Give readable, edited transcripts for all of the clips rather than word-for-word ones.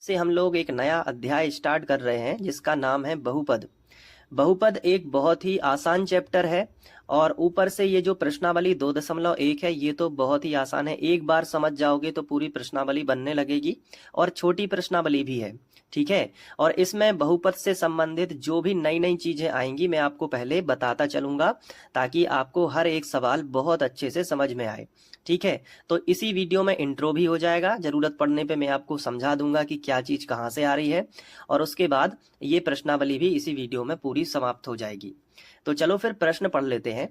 से हम लोग एक नया अध्याय स्टार्ट कर रहे हैं जिसका नाम है बहुपद। बहुपद एक बहुत ही आसान चैप्टर है और ऊपर से ये जो प्रश्नावली 2.1 है ये तो बहुत ही आसान है। एक बार समझ जाओगे तो पूरी प्रश्नावली बनने लगेगी और छोटी प्रश्नावली भी है, ठीक है। और इसमें बहुपद से संबंधित जो भी नई नई चीजें आएंगी मैं आपको पहले बताता चलूंगा ताकि आपको हर एक सवाल बहुत अच्छे से समझ में आए, ठीक है। तो इसी वीडियो में इंट्रो भी हो जाएगा, जरूरत पड़ने पे मैं आपको समझा दूंगा कि क्या चीज कहाँ से आ रही है और उसके बाद ये प्रश्नावली भी इसी वीडियो में पूरी समाप्त हो जाएगी। तो चलो फिर प्रश्न पढ़ लेते हैं।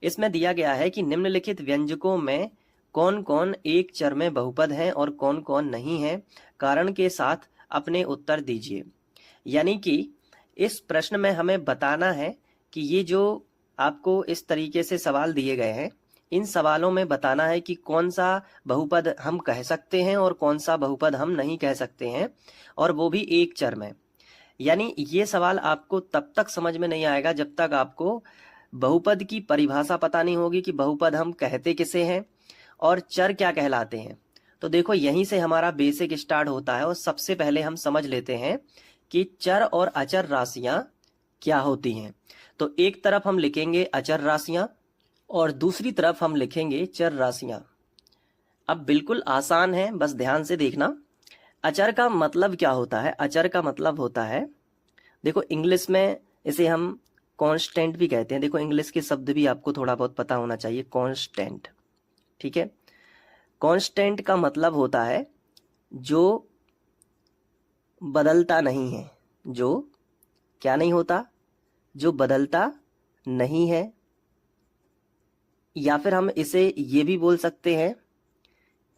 इसमें दिया गया है कि निम्नलिखित व्यंजकों में कौन कौन एक चर में बहुपद हैं और कौन कौन नहीं है, कारण के साथ अपने उत्तर दीजिए। यानी कि इस प्रश्न में हमें बताना है कि ये जो आपको इस तरीके से सवाल दिए गए हैं, इन सवालों में बताना है कि कौन सा बहुपद हम कह सकते हैं और कौन सा बहुपद हम नहीं कह सकते हैं, और वो भी एक चर में। यानी ये सवाल आपको तब तक समझ में नहीं आएगा जब तक आपको बहुपद की परिभाषा पता नहीं होगी कि बहुपद हम कहते किसे हैं और चर क्या कहलाते हैं। तो देखो यहीं से हमारा बेसिक स्टार्ट होता है और सबसे पहले हम समझ लेते हैं कि चर और अचर राशियां क्या होती हैं। तो एक तरफ हम लिखेंगे अचर राशियां और दूसरी तरफ हम लिखेंगे चर राशियां। अब बिल्कुल आसान है, बस ध्यान से देखना। अचर का मतलब क्या होता है? अचर का मतलब होता है, देखो इंग्लिश में इसे हम कांस्टेंट भी कहते हैं। देखो इंग्लिश के शब्द भी आपको थोड़ा बहुत पता होना चाहिए। कांस्टेंट, ठीक है। कांस्टेंट का मतलब होता है जो बदलता नहीं है। जो क्या नहीं होता? जो बदलता नहीं है। या फिर हम इसे ये भी बोल सकते हैं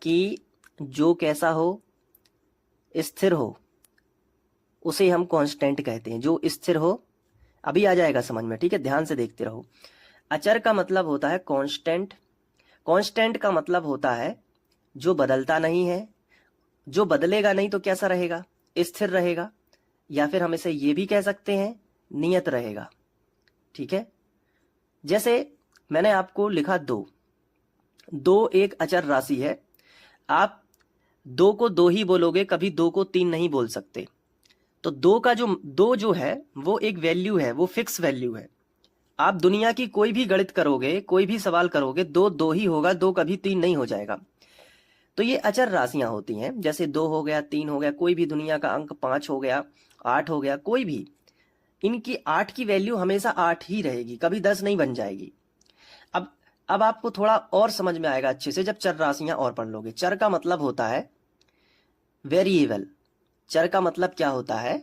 कि जो कैसा हो, स्थिर हो, उसे हम कांस्टेंट कहते हैं। जो स्थिर हो, अभी आ जाएगा समझ में, ठीक है, ध्यान से देखते रहो। अचर का मतलब होता है कांस्टेंट। कांस्टेंट का मतलब होता है जो बदलता नहीं है। जो बदलेगा नहीं तो कैसा रहेगा? स्थिर रहेगा। या फिर हम इसे ये भी कह सकते हैं नियत रहेगा, ठीक है। जैसे मैंने आपको लिखा दो। दो एक अचर राशि है। आप दो को दो ही बोलोगे, कभी दो को तीन नहीं बोल सकते। तो दो जो है वो एक वैल्यू है, वो फिक्स वैल्यू है। आप दुनिया की कोई भी गणित करोगे, कोई भी सवाल करोगे, दो दो ही होगा, दो कभी तीन नहीं हो जाएगा। तो ये अचर राशियां होती हैं। जैसे दो हो गया, तीन हो गया, कोई भी दुनिया का अंक, 5 हो गया, 8 हो गया, कोई भी, इनकी 8 की वैल्यू हमेशा 8 ही रहेगी, कभी 10 नहीं बन जाएगी। अब आपको थोड़ा और समझ में आएगा अच्छे से जब चर राशियां और पढ़ लोगे। चर का मतलब होता है वेरिएबल। चर का मतलब क्या होता है?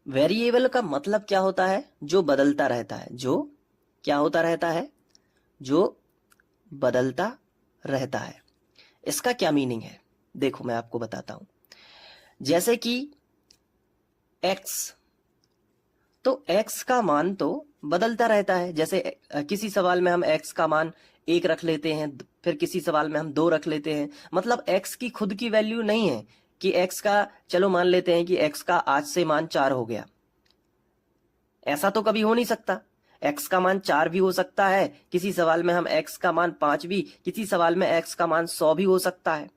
वेरिएबल का मतलब क्या होता है? जो बदलता रहता है। जो क्या होता रहता है? जो बदलता रहता है। इसका क्या मीनिंग है? देखो मैं आपको बताता हूं। जैसे कि x, तो x का मान तो बदलता रहता है। जैसे किसी सवाल में हम x का मान 1 रख लेते हैं, फिर किसी सवाल में हम 2 रख लेते हैं। मतलब x की खुद की वैल्यू नहीं है कि x का, चलो मान लेते हैं कि x का आज से मान 4 हो गया। ऐसा तो कभी हो नहीं सकता। x का मान 4 भी हो सकता है, किसी सवाल में हम x का मान 5 भी, किसी सवाल में x का मान 100 भी हो सकता है।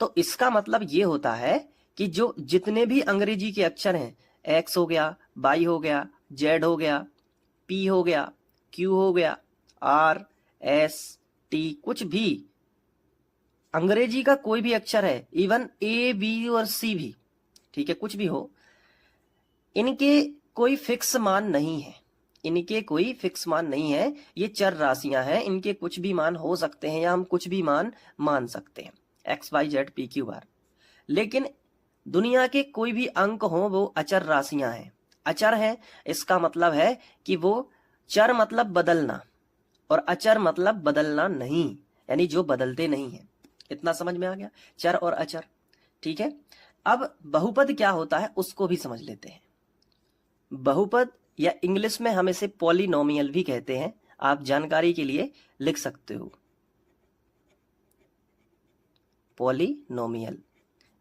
तो इसका मतलब ये होता है कि जो जितने भी अंग्रेजी के अक्षर हैं, x हो गया, y हो गया, z हो गया, p हो गया, q हो गया, r, s, t, कुछ भी अंग्रेजी का कोई भी अक्षर है, इवन a, b और c भी, ठीक है, कुछ भी हो, इनके कोई फिक्स मान नहीं है। इनके कोई फिक्स मान नहीं है। ये चर राशियां हैं, इनके कुछ भी मान हो सकते हैं या हम कुछ भी मान सकते हैं, X Y Z P Q R. लेकिन दुनिया के कोई भी अंक हो वो अचर राशियां हैं। अचर है इसका मतलब है कि वो, चर मतलब बदलना और अचर मतलब बदलना नहीं, यानी जो बदलते नहीं है। इतना समझ में आ गया, चर और अचर, ठीक है। अब बहुपद क्या होता है उसको भी समझ लेते हैं। बहुपद, या इंग्लिश में हम इसे पॉलिनोमियल भी कहते हैं, आप जानकारी के लिए लिख सकते हो। पॉलिनोमियल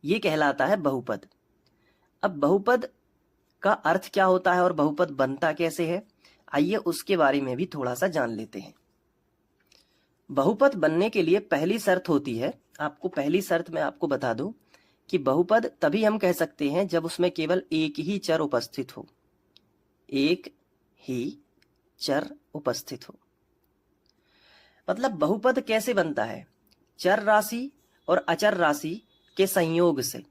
ये कहलाता है बहुपद। अब बहुपद का अर्थ क्या होता है और बहुपद बनता कैसे है, आइए उसके बारे में भी थोड़ा सा जान लेते हैं। बहुपद बनने के लिए पहली शर्त होती है, आपको पहली शर्त मैं आपको बता दूं कि बहुपद तभी हम कह सकते हैं जब उसमें केवल एक ही चर उपस्थित हो, एक ही चर उपस्थित हो। मतलब बहुपद कैसे बनता है? चर राशि और अचर राशि के संयोग से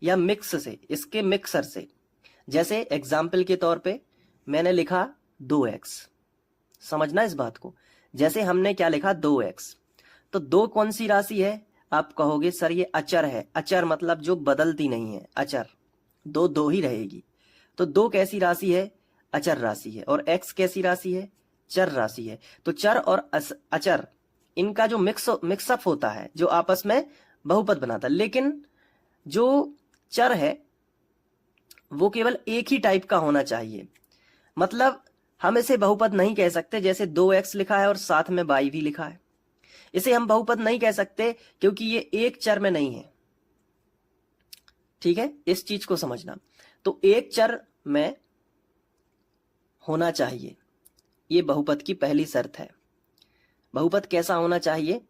या मिक्स से, इसके मिक्सर से। जैसे एग्जाम्पल के तौर पे मैंने लिखा 2x, समझना इस बात को। जैसे हमने क्या लिखा 2x, तो 2 कौन सी राशि है? आप कहोगे सर ये अचर है। अचर मतलब जो बदलती नहीं है, अचर, 2 2 ही रहेगी। तो 2 कैसी राशि है? अचर राशि है। और x कैसी राशि है? चर राशि है। तो चर और अचर, इनका जो मिक्सअप होता है, जो आपस में बहुपद बनाता है। लेकिन जो चर है वो केवल एक ही टाइप का होना चाहिए। मतलब हम इसे बहुपद नहीं कह सकते। जैसे 2x लिखा है और साथ में y भी लिखा है, इसे हम बहुपद नहीं कह सकते क्योंकि ये एक चर में नहीं है। ठीक है, इस चीज को समझना। तो एक चर में होना चाहिए, ये बहुपद की पहली शर्त है। बहुपद कैसा होना चाहिए?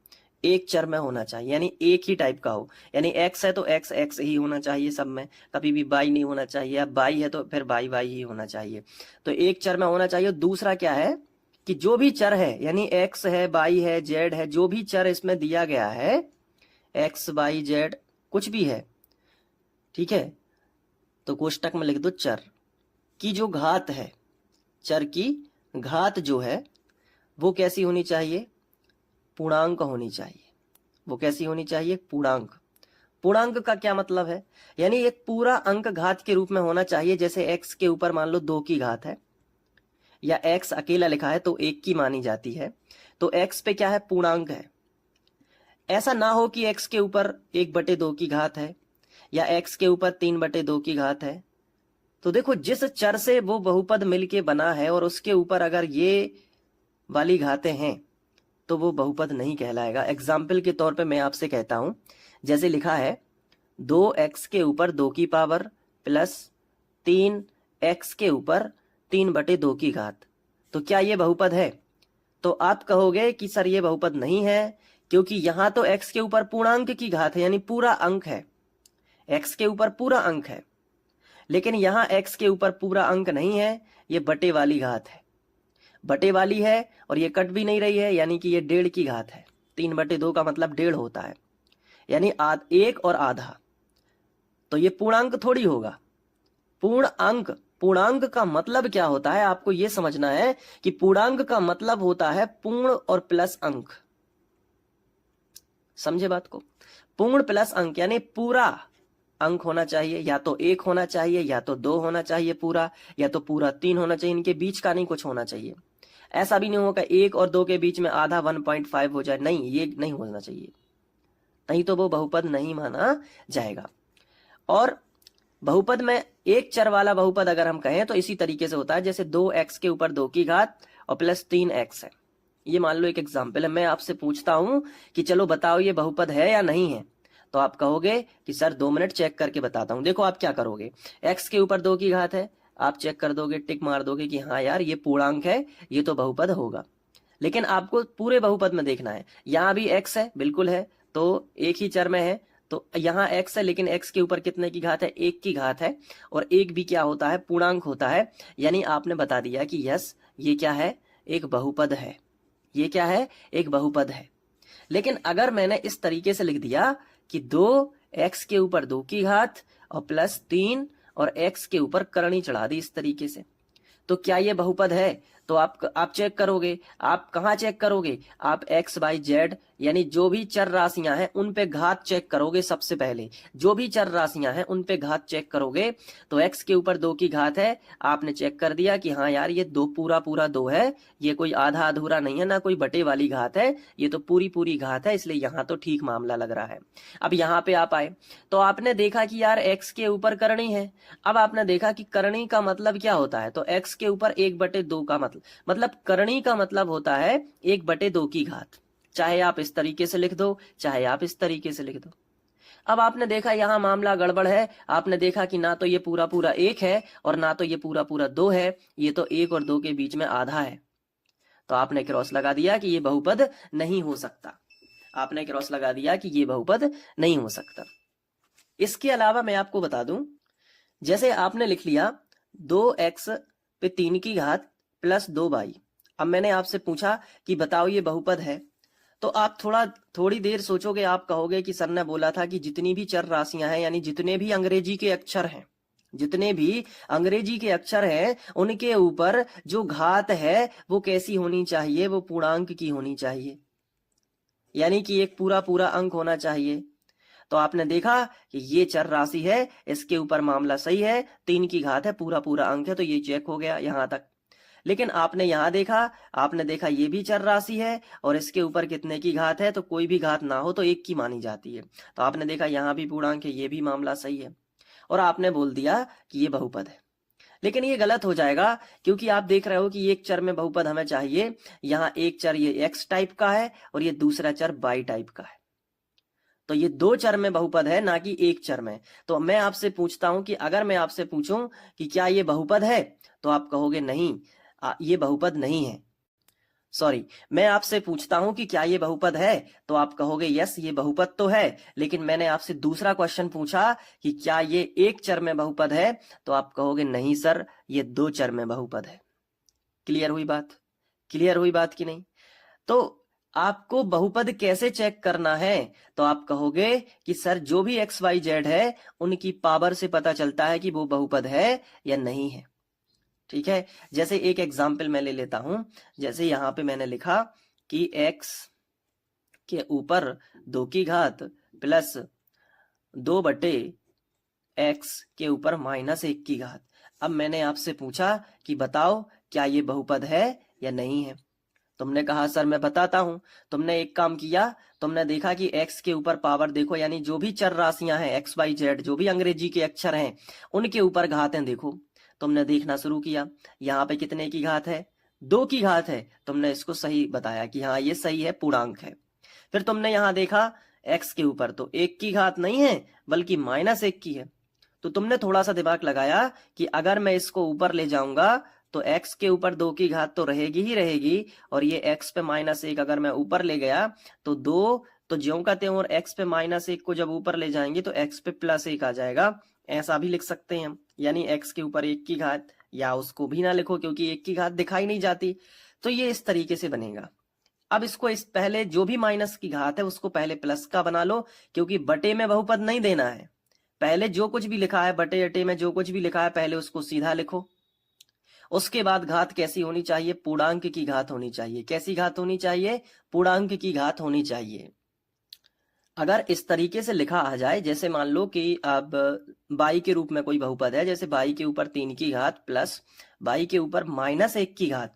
एक चर में होना चाहिए, यानी एक ही टाइप का हो। यानी x है तो x x ही होना चाहिए सब में, कभी भी y नहीं होना चाहिए। अब y है तो फिर y y ही होना चाहिए। तो एक चर में होना चाहिए। दूसरा क्या है कि जो भी चर है, यानी x है, y है, z है, जो भी चर इसमें दिया गया है, x y z कुछ भी है, ठीक है, तो कोष्टक में लिख दो चर की जो घात है, चर की घात जो है वो कैसी होनी चाहिए? पूर्णांक होनी चाहिए। वो कैसी होनी चाहिए? पूर्णांक। पूर्णांक का क्या मतलब है? यानी एक पूरा अंक घात के रूप में होना चाहिए। जैसे x के ऊपर मान लो 2 की घात है, या x अकेला लिखा है तो 1 की मानी जाती है, तो x पे क्या है? पूर्णांक है। ऐसा ना हो कि x के ऊपर 1/2 की घात है या x के ऊपर 3/2 की घात है। तो देखो, जिस चर से वो बहुपद मिलके बना है और उसके ऊपर अगर ये वाली घातें हैं तो वो बहुपद नहीं कहलाएगा। एग्जाम्पल के तौर पे मैं आपसे कहता हूं, जैसे लिखा है 2x के ऊपर 2 की पावर प्लस 3x के ऊपर 3/2 की घात, तो क्या ये बहुपद है? तो आप कहोगे कि सर ये बहुपद नहीं है, क्योंकि यहां तो x के ऊपर पूर्णांक की घात है, यानी पूरा अंक है, x के ऊपर पूरा अंक है। लेकिन यहां x के ऊपर पूरा अंक नहीं है, ये बटे वाली घात है, बटे वाली है, और ये कट भी नहीं रही है, यानी कि ये 1.5 की घात है। 3/2 का मतलब 1.5 होता है, यानी 1 और आधा। तो ये पूर्णांक थोड़ी होगा। पूर्ण अंक, पूर्णांक का मतलब क्या होता है आपको ये समझना है कि पूर्णांक का मतलब होता है पूर्ण और प्लस अंक। समझे बात को? पूर्ण प्लस अंक, यानी पूरा अंक होना चाहिए, या तो 1 होना चाहिए, या तो 2 होना चाहिए पूरा, या तो पूरा 3 होना चाहिए। इनके बीच का नहीं कुछ होना चाहिए। ऐसा भी नहीं होगा 1 और 2 के बीच में आधा 1.5 हो जाए, नहीं, ये नहीं होना चाहिए, नहीं तो वो बहुपद नहीं माना जाएगा। और बहुपद में एक चर वाला बहुपद अगर हम कहें तो इसी तरीके से होता है। जैसे 2x के ऊपर 2 की घात और प्लस 3x है। ये मान लो एक एग्जाम्पल है। मैं आपसे पूछता हूं कि चलो बताओ ये बहुपद है या नहीं है, तो आप कहोगे कि सर 2 मिनट चेक करके बताता हूं। देखो आप क्या करोगे, x के ऊपर 2 की घात है, आप चेक कर दोगे, टिक मार दोगे कि हाँ यार ये पूर्णांक है, ये तो बहुपद होगा। लेकिन आपको पूरे बहुपद में देखना है। यहां भी x है, बिल्कुल है, तो एक ही चर में है, तो यहाँ x है, लेकिन x के ऊपर कितने की घात है? 1 की घात है, और 1 भी क्या होता है? पूर्णांक होता है। यानी आपने बता दिया कि यस, ये क्या है? एक बहुपद है। ये क्या है? एक बहुपद है। लेकिन अगर मैंने इस तरीके से लिख दिया कि 2x के ऊपर 2 की घात और प्लस 3 और x के ऊपर करणी चढ़ा दी इस तरीके से, तो क्या ये बहुपद है? तो आप चेक करोगे। आप कहाँ चेक करोगे? आप x y z यानी जो भी चर राशियां हैं उन पे घात चेक करोगे। सबसे पहले जो भी चर राशियां हैं उन पे घात चेक करोगे। तो x के ऊपर 2 की घात है, आपने चेक कर दिया कि हाँ यार ये 2 पूरा पूरा 2 है, ये कोई आधा अधूरा नहीं है, ना कोई बटे वाली घात है, ये तो पूरी पूरी घात है, इसलिए यहाँ तो ठीक मामला लग रहा है। अब यहाँ पे आप आए तो आपने देखा कि यार x के ऊपर करणी है। अब आपने देखा कि करणी का मतलब क्या होता है, तो x के ऊपर 1/2 का मतलब करणी का मतलब होता है 1/2 की घात। चाहे आप इस तरीके से लिख दो, चाहे आप इस तरीके से लिख दो। अब आपने देखा यहां मामला गड़बड़ है। आपने देखा कि ना तो ये पूरा पूरा 1 है और ना तो ये पूरा पूरा 2 है, ये तो 1 और 2 के बीच में आधा है। तो आपने क्रॉस लगा दिया कि ये बहुपद नहीं हो सकता। आपने क्रॉस लगा दिया कि ये बहुपद नहीं हो सकता। इसके अलावा मैं आपको बता दूं, जैसे आपने लिख लिया 2x पे 3 की घात प्लस 2y। अब मैंने आपसे पूछा कि बताओ ये बहुपद है, तो आप थोड़ी देर सोचोगे, आप कहोगे कि सर ने बोला था कि जितनी भी चर राशियां हैं, यानी जितने भी अंग्रेजी के अक्षर हैं, जितने भी अंग्रेजी के अक्षर हैं, उनके ऊपर जो घात है वो कैसी होनी चाहिए, वो पूर्णांक की होनी चाहिए, यानी कि एक पूरा पूरा अंक होना चाहिए। तो आपने देखा कि ये चर राशि है, इसके ऊपर मामला सही है, 3 की घात है, पूरा पूरा अंक है, तो ये चेक हो गया यहां तक। लेकिन आपने यहां देखा, आपने देखा ये भी चर राशि है और इसके ऊपर कितने की घात है, तो कोई भी घात ना हो तो 1 की मानी जाती है। तो आपने देखा यहाँ भी पूर्णांक है, ये भी मामला सही है, और आपने बोल दिया कि ये बहुपद है। लेकिन ये गलत हो जाएगा, क्योंकि आप देख रहे हो कि एक चर में बहुपद हमें चाहिए। यहाँ एक चर ये एक्स टाइप का है और ये दूसरा चर वाई टाइप का है, तो ये 2 चर में बहुपद है, ना कि एक चर में। तो मैं आपसे पूछता हूं कि अगर मैं आपसे पूछूं कि क्या ये बहुपद है, तो आप कहोगे नहीं, ये बहुपद नहीं है। सॉरी, मैं आपसे पूछता हूं कि क्या ये बहुपद है, तो आप कहोगे यस ये बहुपद तो है। लेकिन मैंने आपसे दूसरा क्वेश्चन पूछा कि क्या ये एक चर में बहुपद है, तो आप कहोगे नहीं सर, ये 2 चर में बहुपद है। क्लियर हुई बात? क्लियर हुई बात कि नहीं? तो आपको बहुपद कैसे चेक करना है, तो आप कहोगे कि सर जो भी एक्स वाई जेड है, उनकी पावर से पता चलता है कि वो बहुपद है या नहीं है। ठीक है, जैसे एक एग्जाम्पल मैं ले लेता हूं। जैसे यहां पे मैंने लिखा कि x के ऊपर 2 की घात प्लस 2/x के ऊपर -1 की घात। अब मैंने आपसे पूछा कि बताओ क्या ये बहुपद है या नहीं है। तुमने कहा सर मैं बताता हूं। तुमने एक काम किया, तुमने देखा कि x के ऊपर पावर देखो, यानी जो भी चर राशियां हैं x y z, जो भी अंग्रेजी के अक्षर हैं, उनके ऊपर घातें देखो। तुमने देखना शुरू किया, यहाँ पे कितने की घात है, 2 की घात है। तुमने इसको सही बताया कि हाँ ये सही है, पूर्णांक है। फिर तुमने यहाँ देखा x के ऊपर तो 1 की घात नहीं है, बल्कि -1 की है। तो तुमने थोड़ा सा दिमाग लगाया कि अगर मैं इसको ऊपर ले जाऊंगा तो x के ऊपर 2 की घात तो रहेगी ही रहेगी, और ये x पे -1 अगर मैं ऊपर ले गया तो 2 तो ज्यों का त्यों, और x पे -1 को जब ऊपर ले जाएंगे तो x पे +1 आ जाएगा। ऐसा भी लिख सकते हैं हम, यानी x के ऊपर 1 की घात, या उसको भी ना लिखो क्योंकि 1 की घात दिखाई नहीं जाती। तो ये इस तरीके से बनेगा। अब इसको इस पहले जो भी माइनस की घात है उसको पहले प्लस का बना लो, क्योंकि बटे में बहुपद नहीं देना है। पहले जो कुछ भी लिखा है बटे अटे में, जो कुछ भी लिखा है पहले उसको सीधा लिखो। उसके बाद घात कैसी होनी चाहिए, पूर्णांक की घात होनी चाहिए। कैसी घात होनी चाहिए? पूर्णांक की घात होनी चाहिए। अगर इस तरीके से लिखा आ जाए, जैसे मान लो कि अब बाई के रूप में कोई बहुपद है, जैसे बाई के ऊपर 3 की घात प्लस बाई के ऊपर -1 की घात,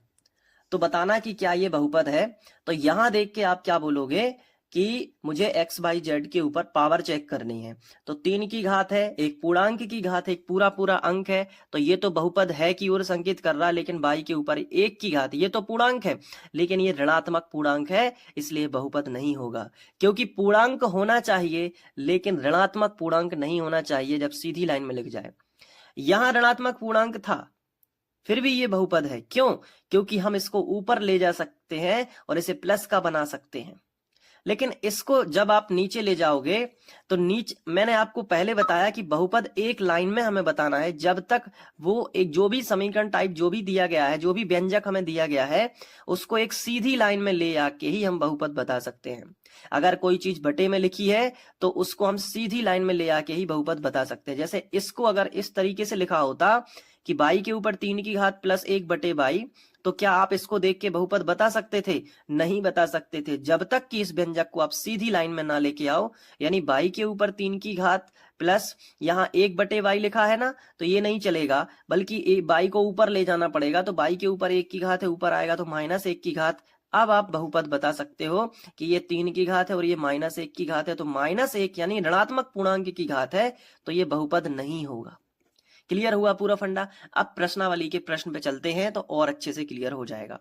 तो बताना कि क्या ये बहुपद है। तो यहां देख के आप क्या बोलोगे कि मुझे एक्स वाई जेड के ऊपर पावर चेक करनी है। तो 3 की घात है, एक पूर्णांक की घात है, एक पूरा पूरा अंक है, तो ये तो बहुपद है की ओर संकेत कर रहा है। लेकिन बाई के ऊपर 1 की घात, ये तो पूर्णांक है, लेकिन ये ऋणात्मक पूर्णांक है, इसलिए बहुपद नहीं होगा। क्योंकि पूर्णांक होना चाहिए लेकिन ऋणात्मक पूर्णांक नहीं होना चाहिए जब सीधी लाइन में लिख जाए। यहां ऋणात्मक पूर्णांक था, फिर भी ये बहुपद है। क्यों? क्योंकि हम इसको ऊपर ले जा सकते हैं और इसे प्लस का बना सकते हैं। लेकिन इसको जब आप नीचे ले जाओगे तो नीचे, मैंने आपको पहले बताया कि बहुपद एक लाइन में हमें बताना है, जब तक वो एक जो भी समीकरण टाइप जो भी दिया गया है, जो भी व्यंजक हमें दिया गया है, उसको एक सीधी लाइन में ले आके ही हम बहुपद बता सकते हैं। अगर कोई चीज बटे में लिखी है तो उसको हम सीधी लाइन में ले आके ही बहुपद बता सकते हैं। जैसे इसको अगर इस तरीके से लिखा होता कि बाई के ऊपर 3 की घात प्लस 1/22, तो क्या आप इसको देख के बहुपद बता सकते थे? नहीं बता सकते थे, जब तक कि इस व्यंजक को आप सीधी लाइन में ना लेके आओ। यानी बाई के ऊपर 3 की घात प्लस यहाँ 1/y लिखा है ना, तो ये नहीं चलेगा, बल्कि बाई को ऊपर ले जाना पड़ेगा। तो बाई के ऊपर 1 की घात है, ऊपर आएगा तो -1 की घात। अब आप बहुपद बता सकते हो कि ये 3 की घात है और ये -1 की घात है, तो -1 यानी ऋणात्मक पूर्णांक की घात है, तो ये बहुपद नहीं होगा। क्लियर हुआ पूरा फंडा? अब प्रश्नावली के प्रश्न पे चलते हैं तो और अच्छे से क्लियर हो जाएगा।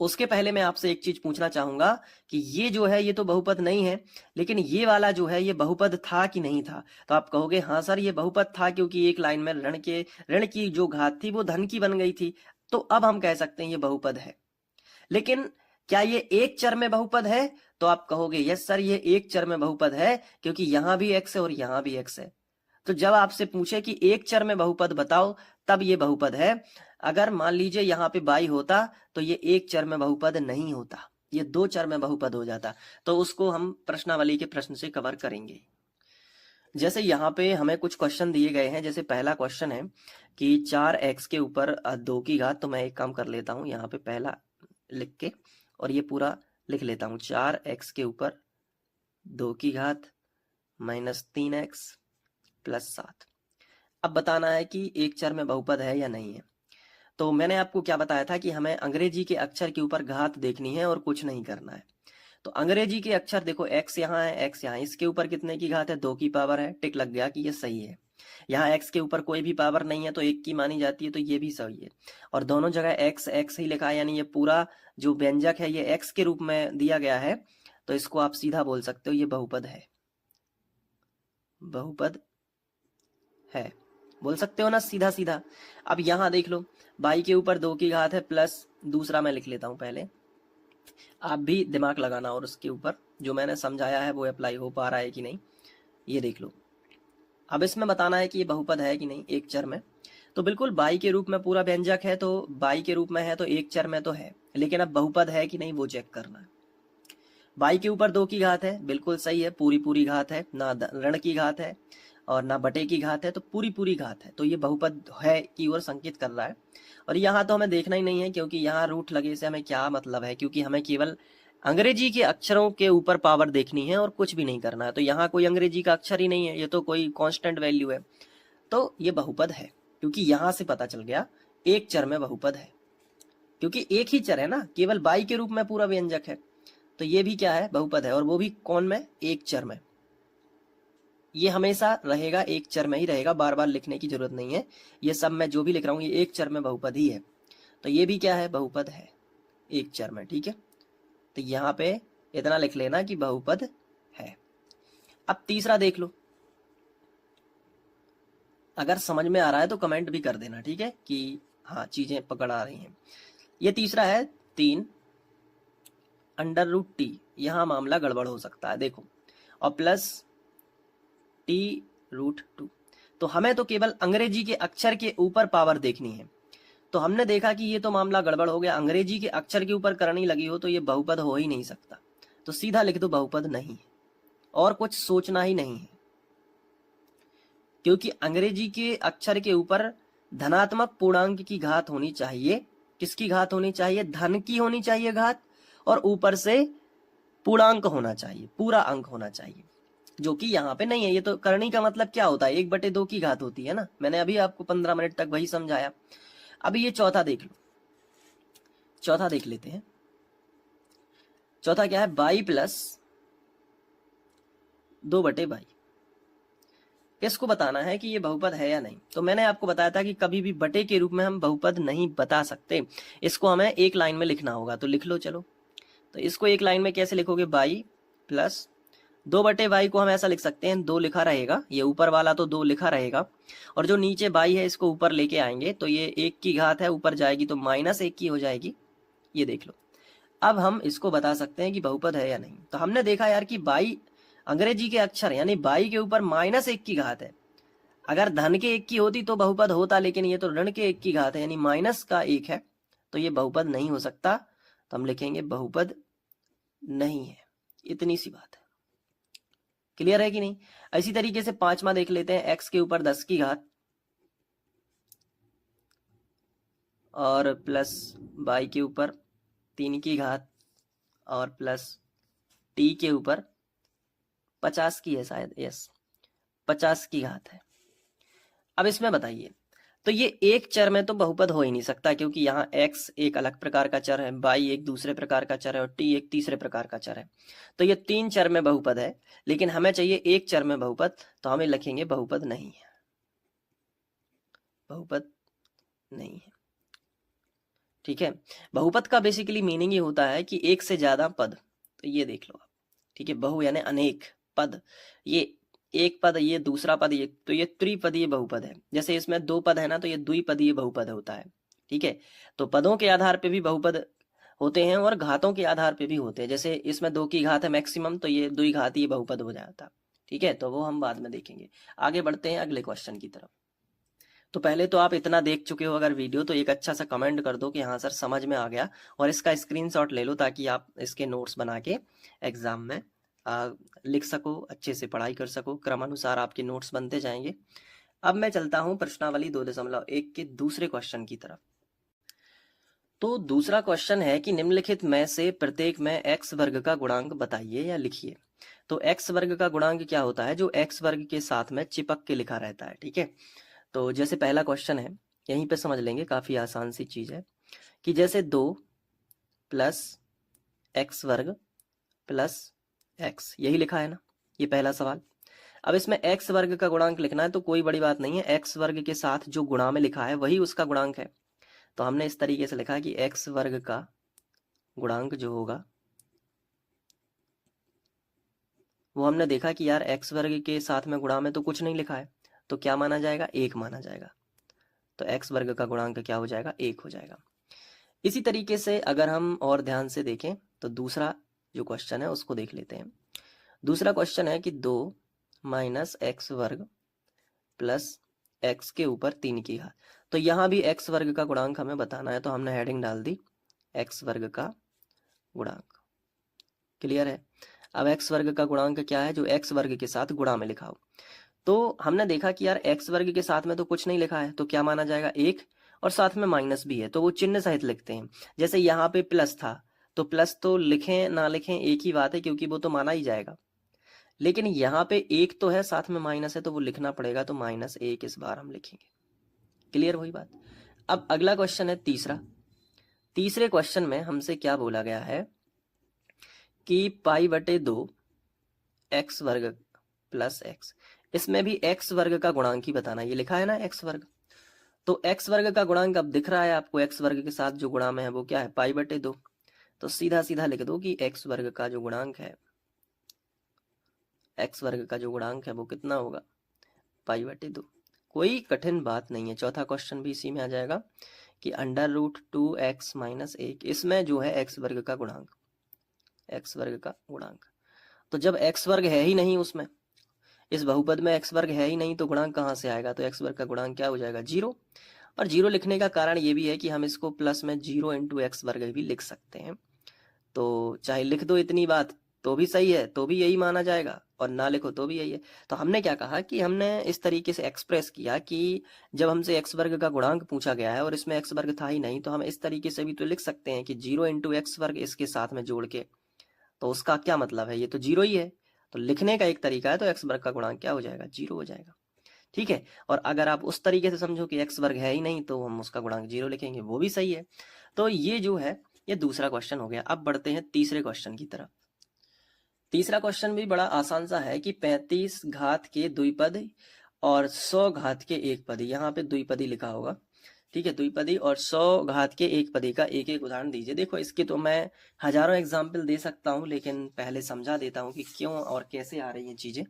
उसके पहले मैं आपसे एक चीज पूछना चाहूंगा कि ये जो है ये तो बहुपद नहीं है, लेकिन ये वाला जो है ये बहुपद था कि नहीं था? तो आप कहोगे हाँ सर ये बहुपद था, क्योंकि एक लाइन में ऋण की जो घात थी वो धन की बन गई थी, तो अब हम कह सकते हैं ये बहुपद है। लेकिन क्या ये एक चर में बहुपद है? तो आप कहोगे यस सर ये एक चर में बहुपद है, क्योंकि यहां भी x है और यहां भी x है। तो जब आपसे पूछे कि एक चर में बहुपद बताओ, तब ये बहुपद है। अगर मान लीजिए यहाँ पे बाई होता तो ये एक चर में बहुपद नहीं होता, ये दो चर में बहुपद हो जाता। तो उसको हम प्रश्नावली के प्रश्न से कवर करेंगे। जैसे यहाँ पे हमें कुछ क्वेश्चन दिए गए हैं। जैसे पहला क्वेश्चन है कि 4x के ऊपर 2 की घात। तो मैं एक काम कर लेता हूँ यहाँ पे पहला लिख के, और ये पूरा लिख लेता हूँ। 4x के ऊपर 2 की घात माइनस 3x प्लस 7। अब बताना है कि एक चर में बहुपद है या नहीं है। तो मैंने आपको क्या बताया था कि हमें अंग्रेजी के अक्षर के ऊपर घात देखनी है और कुछ नहीं करना है। तो अंग्रेजी के अक्षर देखो, x यहाँ है, x यहाँ, इसके ऊपर कितने की घात है? 2 की पावर है। टिक लग गया कि ये सही है। यहाँ x के ऊपर कोई भी पावर नहीं है तो 1 की मानी जाती है, तो ये भी सही है। और दोनों जगह x ही लिखा है, यानी ये पूरा जो व्यंजक है ये x के रूप में दिया गया है। तो इसको आप सीधा बोल सकते हो ये बहुपद है, बहुपद है, बोल सकते हो ना सीधा सीधा। अब यहाँ देख लो, बाई के ऊपर 2 की घात है प्लस दूसरा मैं लिख लेता हूँ पहले, आप भी दिमाग लगाना और उसके ऊपर जो मैंने समझाया है वो अप्लाई हो पा रहा है कि नहीं, ये देख लो। अब इसमें बताना है कि ये बहुपद है कि नहीं एक चर में। तो बिल्कुल बाई के रूप में पूरा व्यंजक है, तो बाई के रूप में है तो एक चर में तो है, लेकिन अब बहुपद है कि नहीं वो चेक करना है। बाई के ऊपर 2 की घात है, बिल्कुल सही है, पूरी पूरी घात है, ना ऋण की घात है और ना बटे की घात है, तो पूरी पूरी घात है, तो ये बहुपद है की ओर संकेत कर रहा है। और यहाँ तो हमें देखना ही नहीं है, क्योंकि यहाँ रूट लगे से हमें क्या मतलब है, क्योंकि हमें केवल अंग्रेजी के अक्षरों के ऊपर पावर देखनी है और कुछ भी नहीं करना है। तो यहाँ कोई अंग्रेजी का अक्षर ही नहीं है, ये तो कोई कांस्टेंट वैल्यू है, तो ये बहुपद है। क्योंकि यहाँ से पता चल गया एक चर में बहुपद है, क्योंकि एक ही चर है ना, केवल बाई के रूप में पूरा व्यंजक है, तो ये भी क्या है? बहुपद है, और वो भी कौन में? एक चर में। ये हमेशा रहेगा, एक चर में ही रहेगा, बार बार लिखने की जरूरत नहीं है। ये सब मैं जो भी लिख रहा हूँ ये एक चर में बहुपद ही है, तो ये भी क्या है? बहुपद है एक चर में। ठीक है, तो यहाँ पे इतना लिख लेना कि बहुपद है। अब तीसरा देख लो, अगर समझ में आ रहा है तो कमेंट भी कर देना, ठीक है, कि हाँ चीजें पकड़ आ रही हैं। ये तीसरा है 3 अंडर रूट टी, यहाँ मामला गड़बड़ हो सकता है देखो, और प्लस टी रूट 2। तो हमें तो केवल अंग्रेजी के अक्षर के ऊपर पावर देखनी है। तो हमने देखा कि ये तो मामला गड़बड़ हो गया, अंग्रेजी के अक्षर के ऊपर करनी लगी हो तो ये बहुपद हो ही नहीं सकता। तो सीधा लिख दो बहुपद नहीं है, और कुछ सोचना ही नहीं है, क्योंकि अंग्रेजी के अक्षर के ऊपर धनात्मक पूर्णांक की घात होनी चाहिए। किसकी घात होनी चाहिए? धन की होनी चाहिए घात, और ऊपर से पूर्णांक होना चाहिए, पूरा अंक होना चाहिए, जो कि यहाँ पे नहीं है। ये तो करनी का मतलब क्या होता है? 1/2 की घात होती है ना, मैंने अभी आपको 15 मिनट तक वही समझाया। अभी ये चौथा देख लो, चौथा देख लेते हैं। चौथा क्या है? By plus 2/22। इसको बताना है कि ये बहुपद है या नहीं। तो मैंने आपको बताया था कि कभी भी बटे के रूप में हम बहुपद नहीं बता सकते, इसको हमें एक लाइन में लिखना होगा। तो लिख लो चलो। तो इसको एक लाइन में कैसे लिखोगे? बाई प्लस 2/22 को हम ऐसा लिख सकते हैं, 2 लिखा रहेगा, ये ऊपर वाला तो 2 लिखा रहेगा, और जो नीचे बाई है इसको ऊपर लेके आएंगे तो ये 1 की घात है, ऊपर जाएगी तो -1 की हो जाएगी। ये देख लो, अब हम इसको बता सकते हैं कि बहुपद है या नहीं। तो हमने देखा यार कि बाई अंग्रेजी के अक्षर यानी बाई के ऊपर -1 की घात है। अगर धन के 1 की होती तो बहुपद होता, लेकिन ये तो ऋण के 1 की घात है यानी -1 है, तो ये बहुपद नहीं हो सकता। तो हम लिखेंगे बहुपद नहीं है, इतनी सी बात है। क्लियर है कि नहीं? इसी तरीके से पांचवा देख लेते हैं, x के ऊपर 10 की घात और प्लस बाई के ऊपर 3 की घात और प्लस t के ऊपर 50 की है शायद, यस 50 की घात है। अब इसमें बताइए, तो ये एक चर में तो बहुपद हो ही नहीं सकता, क्योंकि यहाँ x एक अलग प्रकार का चर है, बाई एक दूसरे प्रकार का चर है और t एक तीसरे प्रकार का चर है। तो ये 3 चर में बहुपद है, लेकिन हमें चाहिए एक चर में बहुपद, तो हमें लिखेंगे बहुपद नहीं है, बहुपद नहीं है। ठीक है, बहुपद का बेसिकली मीनिंग ये होता है कि एक से ज्यादा पद। तो ये देख लो आप, ठीक है, बहु यानी अनेक, पद ये एक पद, ये दूसरा पद, ये तो ये त्रिपदीय बहुपद है। जैसे इसमें 2 पद है ना, तो ये द्विपदीय बहुपद होता है। ठीक है, तो पदों के आधार पे भी बहुपद होते हैं और घातों के आधार पे भी होते हैं। जैसे इसमें 2 की घात है मैक्सिमम, तो ये द्विघातीय बहुपद हो जाता। ठीक है, तो वो हम बाद में देखेंगे। आगे बढ़ते हैं अगले क्वेश्चन की तरफ। तो पहले तो आप इतना देख चुके हो अगर वीडियो, तो एक अच्छा सा कमेंट कर दो कि हाँ सर समझ में आ गया, और इसका स्क्रीनशॉट ले लो ताकि आप इसके नोट्स बना के एग्जाम में लिख सको, अच्छे से पढ़ाई कर सको, क्रमानुसार आपके नोट्स बनते जाएंगे। अब मैं चलता हूं प्रश्नावली 2.1 के दूसरे क्वेश्चन की तरफ। तो दूसरा क्वेश्चन है कि निम्नलिखित में से प्रत्येक में x वर्ग का गुणांक बताइए या लिखिए। तो x वर्ग का गुणांक क्या होता है? जो x वर्ग के साथ में चिपक के लिखा रहता है। ठीक है, तो जैसे पहला क्वेश्चन है, यहीं पे समझ लेंगे, काफी आसान सी चीज है कि जैसे 2 प्लस एक्स वर्ग प्लस एक्स, यही लिखा है ना, ये पहला सवाल। अब इसमें x वर्ग का गुणांक लिखना है, तो कोई बड़ी बात नहीं है, x वर्ग के साथ जो गुणा में लिखा है वही उसका गुणांक है। तो हमने इस तरीके से लिखा कि x वर्ग का गुणांक जो होगा वो हमने देखा कि यार x वर्ग के साथ में गुणा में तो कुछ नहीं लिखा है, तो क्या माना जाएगा? 1 माना जाएगा। तो x वर्ग का गुणांक क्या हो जाएगा? 1 हो जाएगा। इसी तरीके से अगर हम और ध्यान से देखें तो दूसरा जो क्वेश्चन है उसको देख लेते हैं। दूसरा क्वेश्चन है कि 2 माइनस एक्स वर्ग प्लस एक्स के ऊपर 3 की घात। तो यहाँ भी x वर्ग का गुणांक हमें बताना है, तो हमने हेडिंग डाल दी x वर्ग का गुणांक। क्लियर है? अब x वर्ग का गुणांक क्या है? जो x वर्ग के साथ गुणा में लिखा हो। तो हमने देखा कि यार x वर्ग के साथ में तो कुछ नहीं लिखा है, तो क्या माना जाएगा? 1, और साथ में माइनस भी है, तो वो चिन्ह सहित लिखते हैं। जैसे यहाँ पे प्लस था, तो प्लस तो लिखें ना लिखें एक ही बात है, क्योंकि वो तो माना ही जाएगा। लेकिन यहाँ पे 1 तो है, साथ में माइनस है, तो वो लिखना पड़ेगा, तो -1 इस बार हम लिखेंगे। क्लियर हुई बात? अब अगला क्वेश्चन है तीसरा। तीसरे क्वेश्चन में हमसे क्या बोला गया है कि π/2 एक्स वर्ग प्लस एक्स, इसमें भी x वर्ग का गुणांक ही बताना। ये लिखा है ना x वर्ग, तो x वर्ग का गुणांक अब दिख रहा है आपको, x वर्ग के साथ जो गुणा में है वो क्या है? π/2। तो सीधा सीधा लिख दो कि x वर्ग का जो गुणांक है, x वर्ग का जो गुणांक है वो कितना होगा? π/2। कोई कठिन बात नहीं है। चौथा क्वेश्चन भी इसी में आ जाएगा कि √2x - 1, इसमें जो है x वर्ग का गुणांक, x वर्ग का गुणांक। तो जब x वर्ग है ही नहीं उसमें, इस बहुपद में x वर्ग है ही नहीं, तो गुणांक कहाँ से आएगा? तो x वर्ग का गुणांक क्या हो जाएगा? 0। और 0 लिखने का कारण ये भी है कि हम इसको प्लस में 0 × x वर्ग भी लिख सकते हैं। तो चाहे लिख दो इतनी बात तो भी सही है, तो भी यही माना जाएगा, और ना लिखो तो भी यही है। तो हमने क्या कहा कि हमने इस तरीके से एक्सप्रेस किया कि जब हमसे x वर्ग का गुणांक पूछा गया है और इसमें x वर्ग था ही नहीं, तो हम इस तरीके से भी तो लिख सकते हैं कि 0 × x वर्ग इसके साथ में जोड़ के, तो उसका क्या मतलब है? ये तो 0 ही है। तो लिखने का एक तरीका है, तो x वर्ग का गुणांक क्या हो जाएगा? 0 हो जाएगा। ठीक है, और अगर आप उस तरीके से समझो कि x वर्ग है ही नहीं, तो हम उसका गुणांक 0 लिखेंगे, वो भी सही है। तो ये जो है ये दूसरा क्वेश्चन हो गया। अब बढ़ते हैं तीसरे क्वेश्चन की तरफ। तीसरा क्वेश्चन भी बड़ा आसान सा है कि 35 घात के द्विपद और 100 घात के एक पदी, यहाँ पे द्विपदी लिखा होगा। ठीक है, द्विपदी और 100 घात के एक पदी का एक एक उदाहरण दीजिए। देखो इसके तो मैं हजारों एग्जाम्पल दे सकता हूँ, लेकिन पहले समझा देता हूँ कि क्यों और कैसे आ रही हैं चीजें।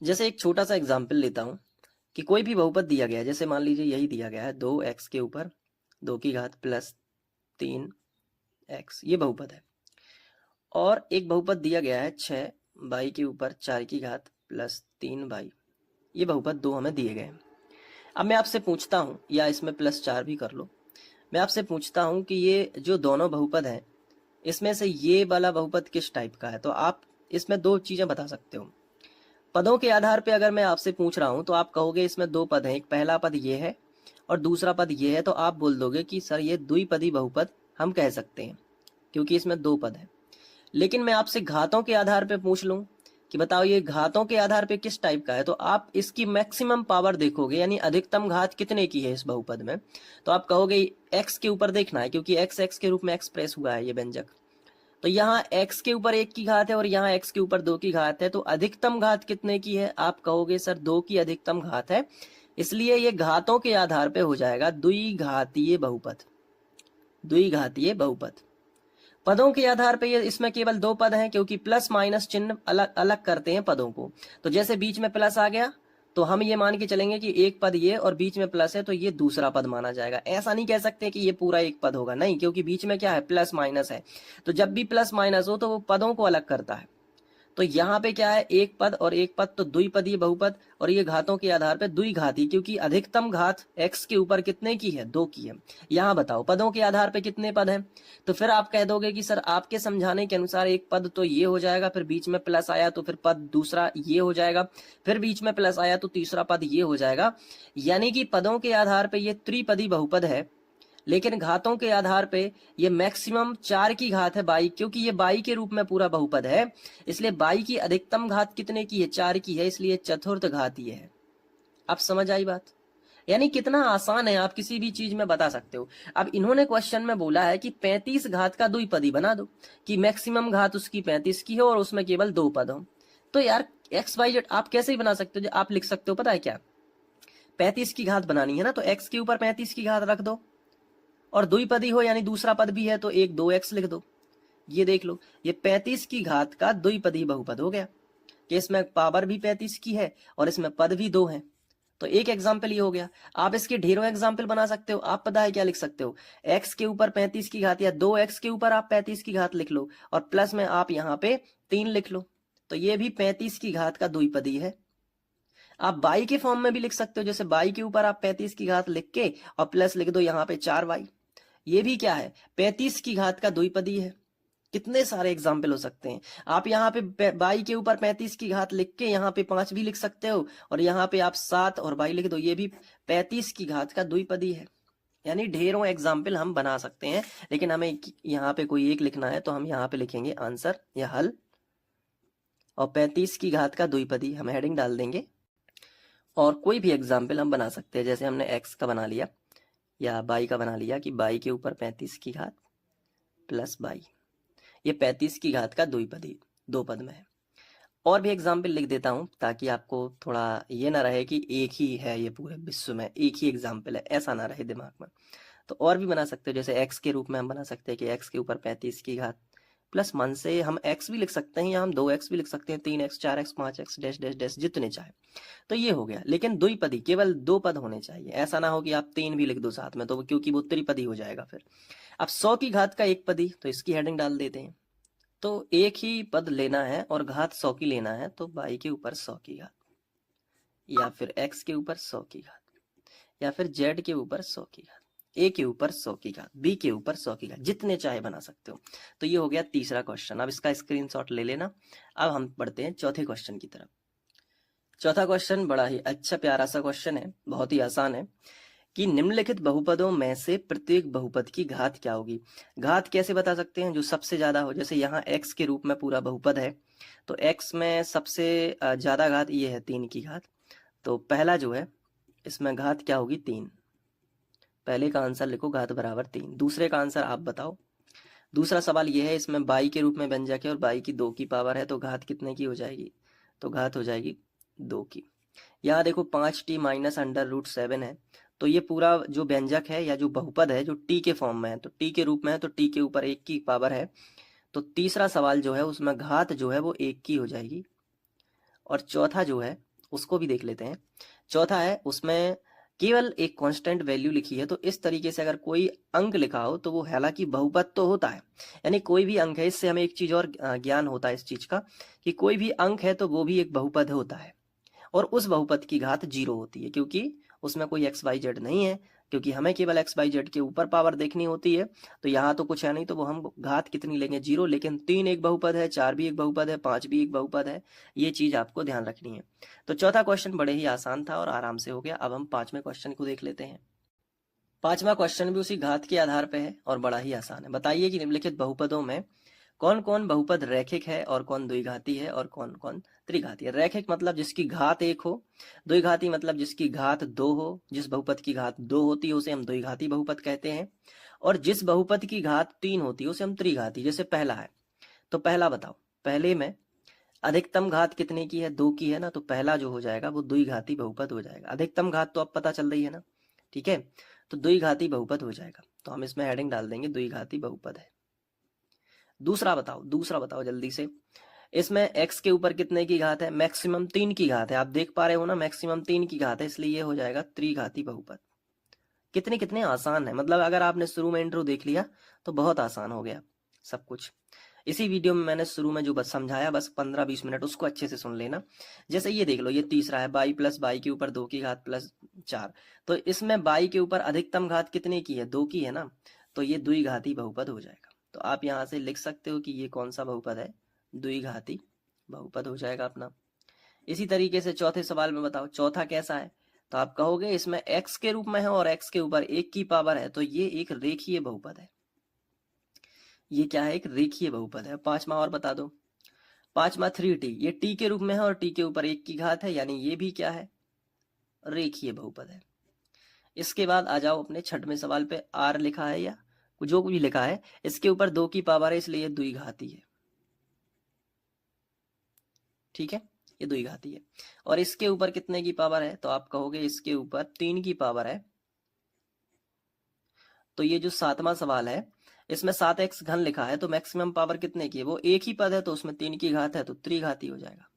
जैसे एक छोटा सा एग्जाम्पल लेता हूँ कि कोई भी बहुपद दिया गया है, जैसे मान लीजिए यही दिया गया है 2x के ऊपर 2 की घात प्लस 3x, ये बहुपद है। और एक बहुपद दिया गया है 6y के ऊपर 4 की घात प्लस 3y, ये बहुपद दो हमें दिए गए हैं। अब मैं आपसे पूछता हूं, या इसमें +4 भी कर लो, मैं आपसे पूछता हूं कि ये जो दोनों बहुपद हैं, इसमें से ये वाला बहुपद किस टाइप का है? तो आप इसमें दो चीजें बता सकते हो। पदों के आधार पे अगर मैं आपसे पूछ रहा हूं तो आप कहोगे इसमें दो पद हैं, एक पहला पद ये है और दूसरा पद ये है, तो आप बोल दोगे कि सर ये द्विपदी बहुपद हम कह सकते हैं, क्योंकि इसमें दो पद हैं। लेकिन मैं आपसे घातों के आधार पे पूछ लूं कि बताओ ये घातों के आधार पे किस टाइप का है, तो आप इसकी मैक्सिमम पावर देखोगे, यानी अधिकतम घात कितने की है इस बहुपद में, तो आप कहोगे x के ऊपर देखना है, क्योंकि x के रूप में एक्सप्रेस हुआ है ये व्यंजक। तो यहाँ x के ऊपर 1 की घात है और यहाँ x के ऊपर 2 की घात है, तो अधिकतम घात कितने की है? आप कहोगे सर 2 की अधिकतम घात है, इसलिए ये घातों के आधार पे हो जाएगा द्विघातीय बहुपद। द्विघातीय बहुपद। पदों के आधार पे ये इसमें केवल दो पद हैं, क्योंकि प्लस माइनस चिन्ह अलग अलग करते हैं पदों को। तो जैसे बीच में प्लस आ गया तो हम ये मान के चलेंगे कि एक पद ये और बीच में प्लस है तो ये दूसरा पद माना जाएगा। ऐसा नहीं कह सकते कि ये पूरा एक पद होगा, नहीं, क्योंकि बीच में क्या है, प्लस माइनस है। तो जब भी प्लस माइनस हो तो वो पदों को अलग करता है। तो यहाँ पे क्या है, एक पद और एक पद, तो द्विपदीय बहुपद, और ये घातों के आधार पे द्विघाती, क्योंकि अधिकतम घात x के ऊपर कितने की है, 2 की है। यहाँ बताओ पदों के आधार पे कितने पद हैं। तो फिर आप कह दोगे कि सर आपके समझाने के अनुसार एक पद तो ये हो जाएगा, फिर बीच में प्लस आया तो फिर पद दूसरा ये हो जाएगा, फिर बीच में प्लस आया तो तीसरा पद ये हो जाएगा। यानी कि पदों के आधार पे ये त्रिपदी बहुपद है, लेकिन घातों के आधार पे ये मैक्सिमम 4 की घात है बाई, क्योंकि ये बाई के रूप में पूरा बहुपद है, इसलिए बाई की अधिकतम घात कितने की है, 4 की है, इसलिए चतुर्थ घातीय है। अब समझ आई बात। यानी कितना आसान है, आप किसी भी चीज में बता सकते हो। अब इन्होंने क्वेश्चन में बोला है कि 35 घात का द्विपदी बना दो, कि मैक्सिमम घात उसकी 35 की हो और उसमें केवल 2 पद हो। तो यार एक्स वाई जेड आप कैसे ही बना सकते हो, आप लिख सकते हो पता है क्या, 35 की घात बनानी है ना, तो एक्स के ऊपर 35 की घात रख दो, और द्विपदी हो यानी दूसरा पद भी है तो एक 2x लिख दो। ये देख लो, ये 35 की घात का द्विपदी बहुपद हो गया, कि इसमें पावर भी 35 की है और इसमें पद भी 2 हैं। तो एक एग्जाम्पल ये हो गया। आप इसके ढेरों एग्जाम्पल बना सकते हो। आप पता है क्या लिख सकते हो, x के ऊपर 35 की घात, या 2x के ऊपर आप 35 की घात लिख लो, और प्लस में आप यहाँ पे 3 लिख लो, तो ये भी 35 की घात का द्विपदी है। आप बाई के फॉर्म में भी लिख सकते हो, जैसे बाई के ऊपर आप 35 की घात लिख के और प्लस लिख दो यहाँ पे 4y, ये भी क्या है, 35 की घात का द्विपदी है। कितने सारे एग्जाम्पल हो सकते हैं। आप यहाँ पे बाई के ऊपर 35 की घात लिख के यहाँ पे 5 भी लिख सकते हो, और यहाँ पे आप 7 और बाई लिख दो, ये भी 35 की घात का द्विपदी है। यानी ढेरों एग्जाम्पल हम बना सकते हैं, लेकिन हमें यहाँ पे कोई एक लिखना है तो हम यहाँ पे लिखेंगे आंसर या हल, और 35 की घात का द्विपदी हम हेडिंग डाल देंगे। और कोई भी एग्जाम्पल हम बना सकते हैं, जैसे हमने एक्स का बना लिया या बाई का बना लिया, कि बाई के ऊपर 35 की घात प्लस बाई, ये 35 की घात का द्विपदी 2 पद में है। और भी एग्जाम्पल लिख देता हूं ताकि आपको थोड़ा ये ना रहे कि एक ही है ये पूरे विश्व में, एक ही एग्जाम्पल है, ऐसा ना रहे दिमाग में। तो और भी बना सकते हो, जैसे x के रूप में हम बना सकते हैं कि x के ऊपर 35 की घात प्लस मन से हम x भी लिख सकते हैं, या हम 2x भी लिख सकते हैं, 3x 4x 5x dash dash dash जितने चाहे। तो ये हो गया, लेकिन द्विपदी केवल 2 पद होने चाहिए, ऐसा ना हो कि आप 3 भी लिख दो साथ में, तो क्योंकि वो त्रिपदी हो जाएगा फिर। अब 100 की घात का एक पदी, तो इसकी हेडिंग डाल देते हैं। तो एक ही पद लेना है और घात 100 की लेना है, तो बाई के ऊपर 100 की घात, या फिर x के ऊपर 100 की घात, या फिर z के ऊपर 100 की घात, a के ऊपर 100 की घात, b के ऊपर 100 की घात, जितने चाहे बना सकते हो। तो ये हो गया तीसरा क्वेश्चन। अब इसका स्क्रीनशॉट ले लेना। अब हम बढ़ते हैं चौथे क्वेश्चन की तरफ। चौथा क्वेश्चन बड़ा ही अच्छा प्यारा सा क्वेश्चन है, बहुत ही आसान है, कि निम्नलिखित बहुपदों में से प्रत्येक बहुपद की घात क्या होगी। घात कैसे बता सकते हैं, जो सबसे ज्यादा हो, जैसे यहाँ x के रूप में पूरा बहुपद है, तो x में सबसे ज्यादा घात ये है 3 की घात, तो पहला जो है इसमें घात क्या होगी, 3। पहले का आंसर लिखो, घात बराबर 3। दूसरे का आंसर आप बताओ। दूसरा सवाल ये है, इसमें बाई के रूप में व्यंजक है और बाई की 2 की पावर है, तो घात कितने की हो जाएगी, तो घात हो जाएगी 2 की। यहाँ देखो 5t माइनस √7 है, तो ये पूरा जो व्यंजक है या जो बहुपद है जो t के फॉर्म में है, तो t के रूप में है, तो t के ऊपर 1 की पावर है, तो तीसरा सवाल जो है उसमें घात जो है वो 1 की हो जाएगी। और चौथा जो है उसको भी देख लेते हैं। चौथा है, उसमें केवल एक कांस्टेंट वैल्यू लिखी है, तो इस तरीके से अगर कोई अंक लिखा हो तो वो हालांकि बहुपद तो होता है, यानी कोई भी अंक है, इससे हमें एक चीज और ज्ञान होता है इस चीज का, कि कोई भी अंक है तो वो भी एक बहुपद होता है, और उस बहुपद की घात 0 होती है, क्योंकि उसमें कोई एक्स वाई जेड नहीं है, क्योंकि हमें केवल एक्स वाई जेड के ऊपर पावर देखनी होती है। तो यहाँ तो कुछ है नहीं, तो वो हम घात कितनी लेंगे, 0। लेकिन 3 एक बहुपद है, 4 भी एक बहुपद है, 5 भी एक बहुपद है, ये चीज आपको ध्यान रखनी है। तो चौथा क्वेश्चन बड़े ही आसान था और आराम से हो गया। अब हम 5वें क्वेश्चन को देख लेते हैं। 5वां क्वेश्चन भी उसी घात के आधार पर है और बड़ा ही आसान है। बताइए कि निम्नलिखित बहुपदों में कौन कौन बहुपद रैखिक है और कौन द्विघाती है और कौन कौन त्रिघाती है। रैखिक मतलब जिसकी घात 1 हो, द्विघाती मतलब जिसकी घात 2 हो, जिस बहुपद की घात 2 होती है उसे हम द्विघाती बहुपद कहते हैं, और जिस बहुपद की घात 3 होती है उसे हम त्रिघाती। जैसे पहला है, तो पहला बताओ, पहले में अधिकतम घात कितने की है, 2 की है ना, तो पहला जो हो जाएगा वो द्विघाती बहुपद हो जाएगा। अधिकतम घात तो अब पता चल रही है ना, ठीक है, तो द्विघाती बहुपद हो जाएगा। तो हम इसमें हेडिंग डाल देंगे द्विघाती बहुपद है। दूसरा बताओ, दूसरा बताओ जल्दी से, इसमें x के ऊपर कितने की घात है, मैक्सिमम 3 की घात है। आप देख पा रहे हो ना, मैक्सिमम 3 की घात है, इसलिए ये हो जाएगा त्रिघाती बहुपद। कितने कितने आसान है, मतलब अगर आपने शुरू में इंट्रो देख लिया तो बहुत आसान हो गया सब कुछ। इसी वीडियो में मैंने शुरू में जो बस समझाया, बस 15-20 मिनट उसको अच्छे से सुन लेना। जैसे ये देख लो, ये तीसरा है बाई प्लस बाई के ऊपर 2 की घात प्लस 4। तो इसमें बाई के ऊपर अधिकतम घात कितने की है, 2 की है ना, तो ये द्विघाती बहुपद हो जाएगा। तो आप यहाँ से लिख सकते हो कि ये कौन सा बहुपद है, द्विघाती बहुपद हो जाएगा अपना। इसी तरीके से चौथे सवाल में बताओ, चौथा कैसा है, तो आप कहोगे इसमें x के रूप में है और x के ऊपर 1 की पावर है, तो ये एक रेखीय बहुपद है। ये क्या है, एक रेखीय बहुपद है। पांचवा और बता दो, पांचवा 3t, ये t के रूप में है और t के ऊपर 1 की घात है, यानी ये भी क्या है, रेखीय बहुपद है। इसके बाद आ जाओ अपने छठवें सवाल पे, r लिखा है या जो भी लिखा है, इसके ऊपर 2 की पावर है, इसलिए ये द्विघाती है। ठीक है, ये द्विघाती है। और इसके ऊपर कितने की पावर है, तो आप कहोगे इसके ऊपर 3 की पावर है। तो ये जो सातवां सवाल है, इसमें 7x घन लिखा है, तो मैक्सिमम पावर कितने की है, वो एक ही पद है, तो उसमें 3 की घात है, तो त्रिघाती हो जाएगा।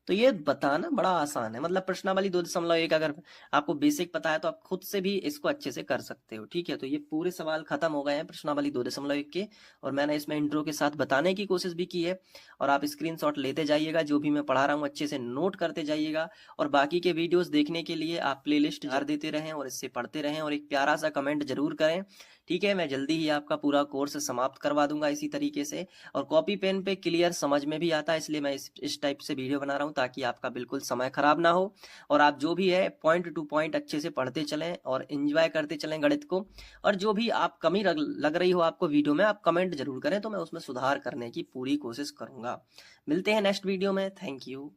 तो ये बताना बड़ा आसान है, मतलब प्रश्नावली 2.1 अगर आपको बेसिक पता है तो आप खुद से भी इसको अच्छे से कर सकते हो। ठीक है, तो ये पूरे सवाल खत्म हो गए हैं प्रश्नावली 2.1 के, और मैंने इसमें इंट्रो के साथ बताने की कोशिश भी की है। और आप स्क्रीनशॉट लेते जाइएगा, जो भी मैं पढ़ा रहा हूँ अच्छे से नोट करते जाइएगा। और बाकी के वीडियोस देखने के लिए आप प्लेलिस्ट जार देते रहें और इससे पढ़ते रहें, और एक प्यारा सा कमेंट जरूर करें। ठीक है, मैं जल्दी ही आपका पूरा कोर्स समाप्त करवा दूंगा इसी तरीके से। और कॉपी पेन पे क्लियर समझ में भी आता है, इसलिए मैं इस टाइप से वीडियो बना रहा हूँ, ताकि आपका बिल्कुल समय खराब ना हो। और आप जो भी है पॉइंट टू पॉइंट अच्छे से पढ़ते चलें और एंजॉय करते चलें गणित को। और जो भी आप कमी लग रही हो आपको वीडियो में, आप कमेंट जरूर करें, तो मैं उसमें सुधार करने की पूरी कोशिश करूंगा। मिलते हैं नेक्स्ट वीडियो में। Thank you.